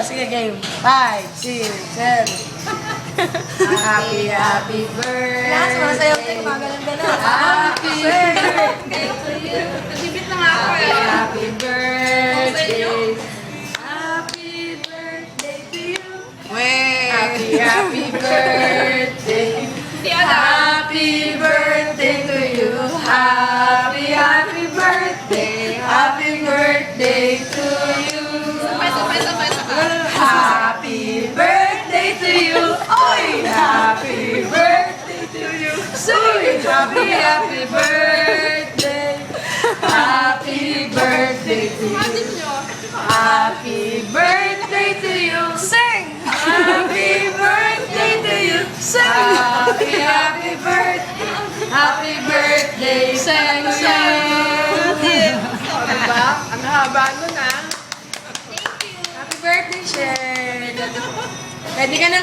sige, game. 5, 6, 7. Happy birthday. Last, masayaw tayo. Magalang-galang. Happy birthday to you. Nagbibit na nga ako eh. Happy birthday. Happy birthday to you. Happy birthday. Hindi alam. Happy birthday to you. Happy birthday. Happy birthday to you. Sabay. Happy birthday to you. Oy! Happy birthday to you. Soy! Happy birthday. Happy birthday to you. Imagine nyo. Happy birthday to you. Sing! Happy birthday to you. Sing! Happy birthday. Happy birthday. Sing, sing. Diba? Ang haba nun ah. Thank you. Happy birthday, Shen. Pwede ka na